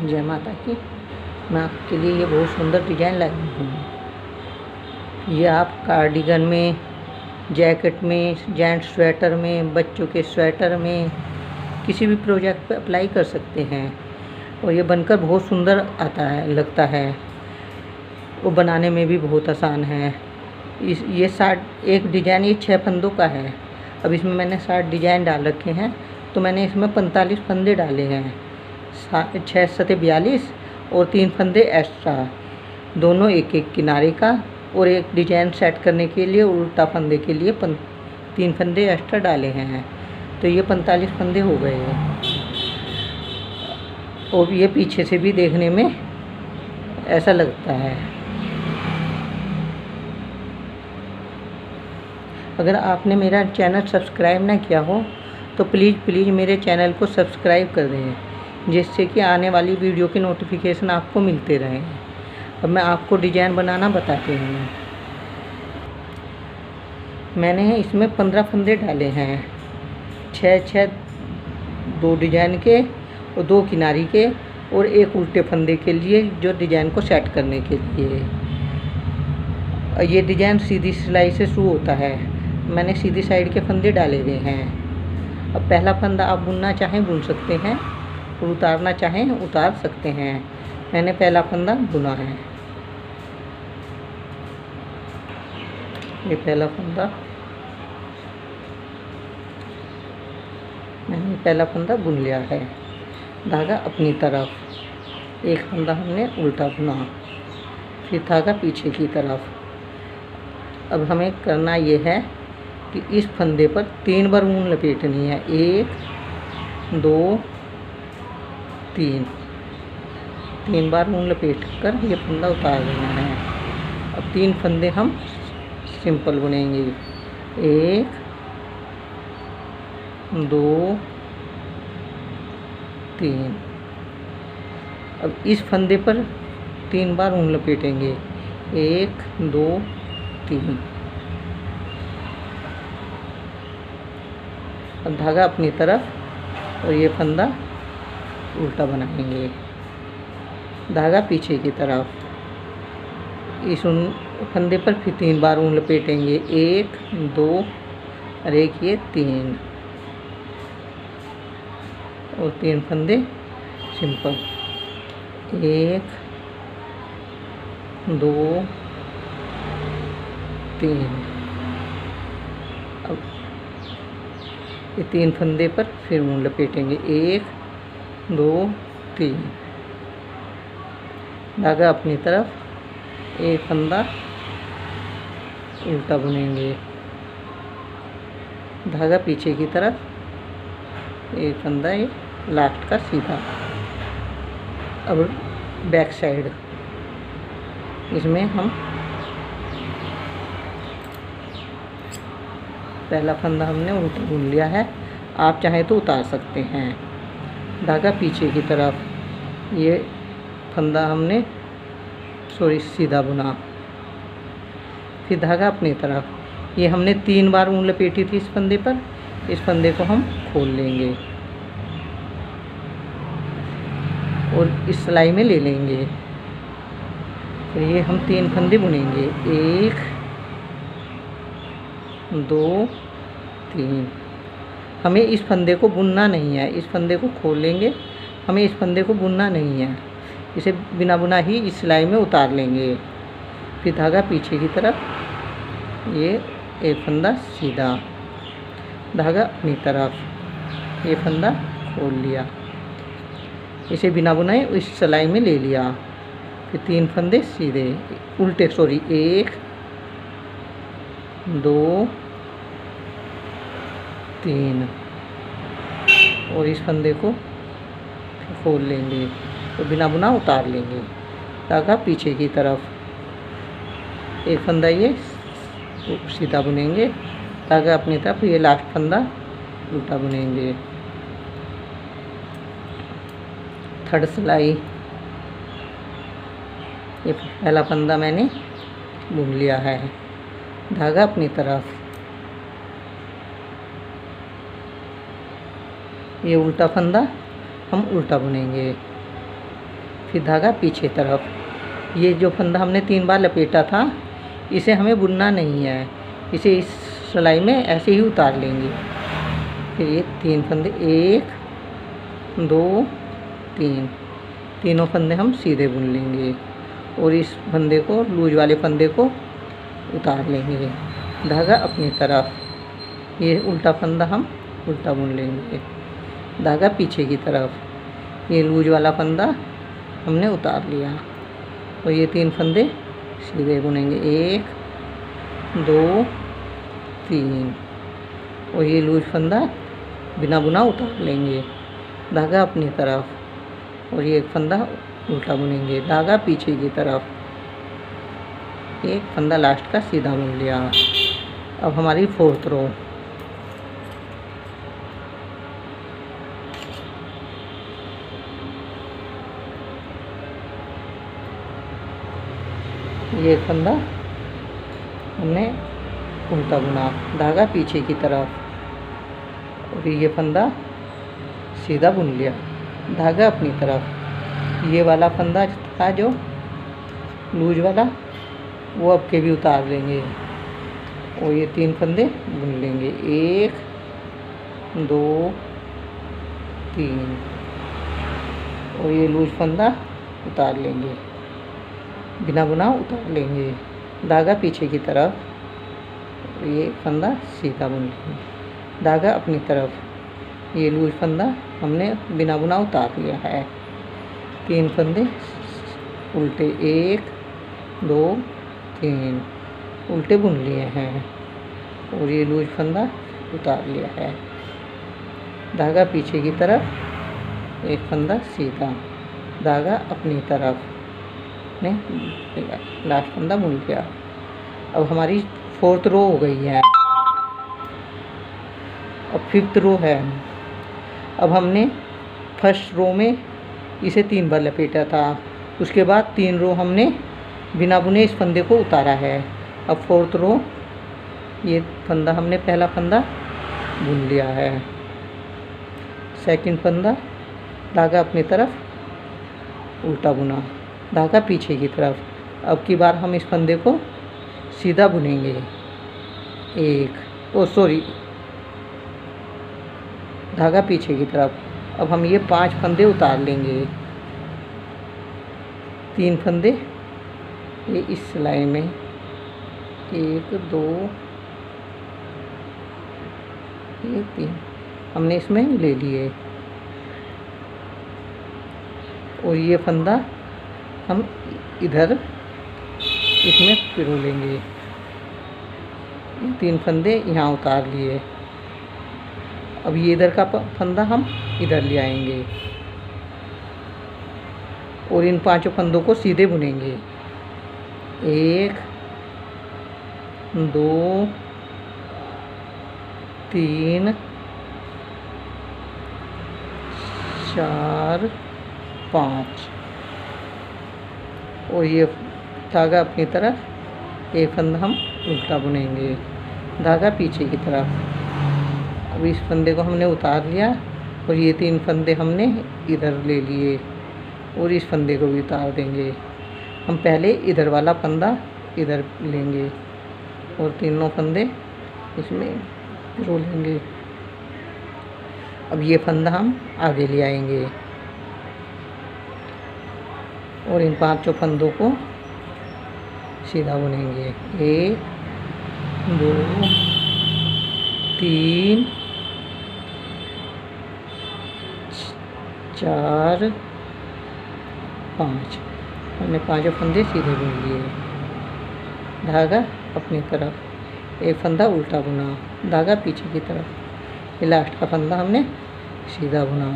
जय माता की। मैं आपके लिए ये बहुत सुंदर डिजाइन लाई हूँ। ये आप कार्डिगन में, जैकेट में, जेंट्स स्वेटर में, बच्चों के स्वेटर में, किसी भी प्रोजेक्ट पे अप्लाई कर सकते हैं और ये बनकर बहुत सुंदर आता है, लगता है। वो बनाने में भी बहुत आसान है। ये एक डिजाइन, ये 6 फंदों का है। अब इसमें मैंने 60 डिजाइन डाल रखे हैं, तो मैंने इसमें 45 फंदे डाले हैं। 6 सते 42 और 3 फंदे एक्स्ट्रा, दोनों एक एक किनारे का, और एक डिजाइन सेट करने के लिए उल्टा फंदे के लिए 3 फंदे एक्स्ट्रा डाले हैं। तो ये 45 फंदे हो गए हैं। और ये पीछे से भी देखने में ऐसा लगता है। अगर आपने मेरा चैनल सब्सक्राइब ना किया हो तो प्लीज़ मेरे चैनल को सब्सक्राइब कर दें, जिससे कि आने वाली वीडियो की नोटिफिकेशन आपको मिलते रहें। अब मैं आपको डिजाइन बनाना बताती हूँ। मैंने इसमें 15 फंदे डाले हैं, 6 2 डिजाइन के और 2 किनारी के और एक उल्टे फंदे के लिए, जो डिजाइन को सेट करने के लिए। ये डिजाइन सीधी सिलाई से शुरू होता है। मैंने सीधी साइड के फंदे डाले हुए हैं। अब पहला फंदा आप बुनना चाहें बुन सकते हैं और उतारना चाहें उतार सकते हैं। मैंने पहला फंदा बुना है। ये पहला फंदा, मैंने पहला फंदा बुन लिया है। धागा अपनी तरफ, एक फंदा हमने उल्टा बुना, फिर धागा पीछे की तरफ। अब हमें करना ये है कि इस फंदे पर 3 बार ऊन लपेटनी है। 1 2 3 बार ऊन लपेट कर ये फंदा उतार देना है। अब 3 फंदे हम सिंपल बुनेंगे। 1 2 3। अब इस फंदे पर 3 बार ऊन लपेटेंगे। 1 2 3। अब धागा अपनी तरफ और ये फंदा उल्टा बनाएंगे। धागा पीछे की तरफ। इस फंदे पर फिर 3 बार ऊन लपेटेंगे। 1 2 और एक ये 3 और 3 फंदे सिंपल। 1 2 3। अब ये 3 फंदे पर फिर ऊन लपेटेंगे। 1 2 3। धागा अपनी तरफ, एक फंदा उल्टा बुनेंगे। धागा पीछे की तरफ, एक फंदा ये लास्ट का सीधा। अब बैक साइड, इसमें हम पहला फंदा हमने उल्टा बुन लिया है। आप चाहें तो उतार सकते हैं। धागा पीछे की तरफ, ये फंदा हमने सीधा बुना, फिर धागा अपनी तरफ। ये हमने 3 बार ऊन लपेटी थी इस फंदे पर। इस फंदे को हम खोल लेंगे और इस सिलाई में ले लेंगे। फिर ये हम 3 फंदे बुनेंगे। 1 2 3। हमें इस फंदे को बुनना नहीं है, इस फंदे को खोल लेंगे। हमें इस फंदे को बुनना नहीं है, इसे बिना बुना ही इस सिलाई में उतार लेंगे। फिर धागा पीछे की तरफ, ये एक फंदा सीधा, धागा अपनी तरफ, ये फंदा खोल लिया। इसे बिना बुनाए इस सिलाई में ले लिया। फिर 3 फंदे सीधे उल्टे, 1 2 3 और इस फंदे को खोल लेंगे तो बिना बुना उतार लेंगे। धागा पीछे की तरफ, एक फंदा ये सीधा बुनेंगे। धागा अपनी तरफ, ये लास्ट फंदा उल्टा बुनेंगे। थर्ड सिलाई, ये पहला फंदा मैंने बुन लिया है। धागा अपनी तरफ, ये उल्टा फंदा हम उल्टा बुनेंगे। फिर धागा पीछे तरफ। ये जो फंदा हमने 3 बार लपेटा था, इसे हमें बुनना नहीं है, इसे इस सिलाई में ऐसे ही उतार लेंगे। फिर ये 3 फंदे, 1 2 3, तीनों फंदे हम सीधे बुन लेंगे और इस फंदे को, लूज वाले फंदे को उतार लेंगे। धागा अपनी तरफ, ये उल्टा फंदा हम उल्टा बुन लेंगे। धागा पीछे की तरफ, ये लूज वाला फंदा हमने उतार लिया और ये 3 फंदे सीधे बुनेंगे, 1 2 3, और ये लूज फंदा बिना बुना उतार लेंगे। धागा अपनी तरफ और ये एक फंदा उल्टा बुनेंगे। धागा पीछे की तरफ, एक फंदा लास्ट का सीधा बुन लिया। अब हमारी 4th रो। ये फंदा हमने उल्टा बुना, धागा पीछे की तरफ और ये फंदा सीधा बुन लिया। धागा अपनी तरफ, ये वाला फंदा था जो लूज वाला, वो अब के भी उतार लेंगे और ये 3 फंदे बुन लेंगे, 1 2 3, और ये लूज फंदा उतार लेंगे, बिना बुना उतार लेंगे। धागा पीछे की तरफ, ये फंदा सीधा बुन लेंगे। धागा अपनी तरफ, ये लूज फंदा हमने बिना बुना उतार लिया है। 3 फंदे उल्टे, 1 2 3 उल्टे बुन लिए हैं और ये लूज फंदा उतार लिया है। धागा पीछे की तरफ, एक फंदा सीधा, धागा अपनी तरफ ने लास्ट फंदा बुन लिया। अब हमारी 4th रो हो गई है। अब 5th रो है। अब हमने 1st रो में इसे 3 बार लपेटा था, उसके बाद 3 रो हमने बिना बुने इस फंदे को उतारा है। अब 4th रो, ये फंदा हमने पहला फंदा बुन लिया है, 2nd फंदा, धागा अपनी तरफ उल्टा बुना, धागा पीछे की तरफ। अब की बार हम इस फंदे को सीधा बुनेंगे, धागा पीछे की तरफ। अब हम ये 5 फंदे उतार लेंगे, 3 फंदे ये इस सिलाई में, 1 2 3 हमने इसमें ले लिए और ये फंदा हम इधर इसमें पिरो लेंगे। 3 फंदे यहाँ उतार लिए। अब ये इधर का फंदा हम इधर ले आएंगे और इन 5 फंदों को सीधे बुनेंगे, 1 2 3 4 5, और ये धागा अपनी तरफ, एक फंदा हम उल्टा बुनेंगे, धागा पीछे की तरफ। अब इस फंदे को हमने उतार लिया और ये 3 फंदे हमने इधर ले लिए और इस फंदे को भी उतार देंगे। हम पहले इधर वाला फंदा इधर लेंगे और तीनों फंदे इसमें पिरो लेंगे। अब ये फंदा हम आगे ले आएंगे और इन 5 फंदों को सीधा बुनेंगे, 1 2 3 4 5, हमने 5 फंदे सीधे बुन लिए। धागा अपनी तरफ, एक फंदा उल्टा बुना, धागा पीछे की तरफ, ये लास्ट का फंदा हमने सीधा बुना।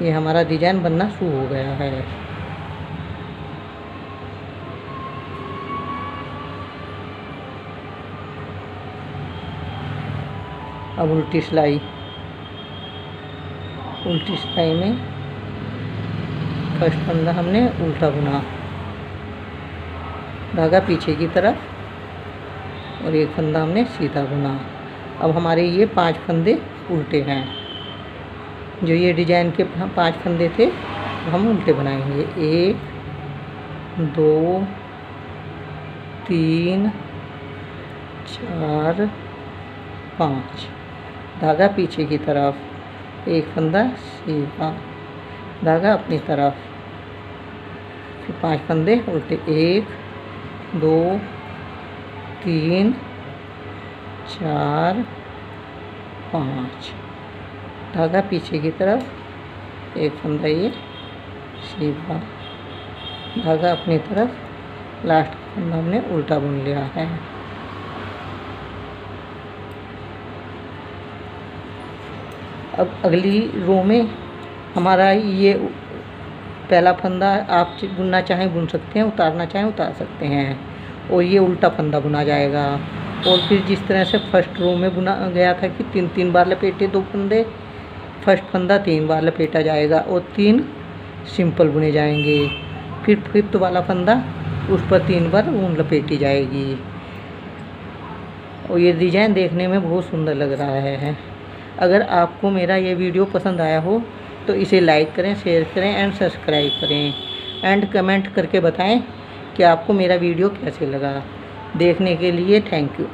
ये हमारा डिजाइन बनना शुरू हो गया है। अब उल्टी सिलाई में फर्स्ट फंदा हमने उल्टा बुना, धागा पीछे की तरफ और एक फंदा हमने सीधा बुना। अब हमारे ये 5 फंदे उल्टे हैं। जो ये डिजाइन के 5 फंदे थे हम उल्टे बनाएंगे। 1 2 3 4 5। धागा पीछे की तरफ, एक फंदा सीधा, धागा अपनी तरफ, फिर 5 फंदे उल्टे। 1 2 3 4 5। धागा पीछे की तरफ, एक फंदा ये सीधा, धागा अपनी तरफ, लास्ट फंदा हमने उल्टा बुन लिया है। अब अगली रो में हमारा ये पहला फंदा आप बुनना चाहें बुन सकते हैं, उतारना चाहें उतार सकते हैं, और ये उल्टा फंदा बुना जाएगा। और फिर जिस तरह से फर्स्ट रो में बुना गया था कि 3 बार लपेटे 2 फंदे, फर्स्ट फंदा 3 बार लपेटा जाएगा और 3 सिंपल बुने जाएंगे। फिर फिफ्थ वाला फंदा उस पर 3 बार ऊन लपेटी जाएगी। और ये डिजाइन देखने में बहुत सुंदर लग रहा है। अगर आपको मेरा ये वीडियो पसंद आया हो तो इसे लाइक करें, शेयर करें एंड सब्सक्राइब करें एंड कमेंट करके बताएं कि आपको मेरा वीडियो कैसे लगा। देखने के लिए थैंक यू।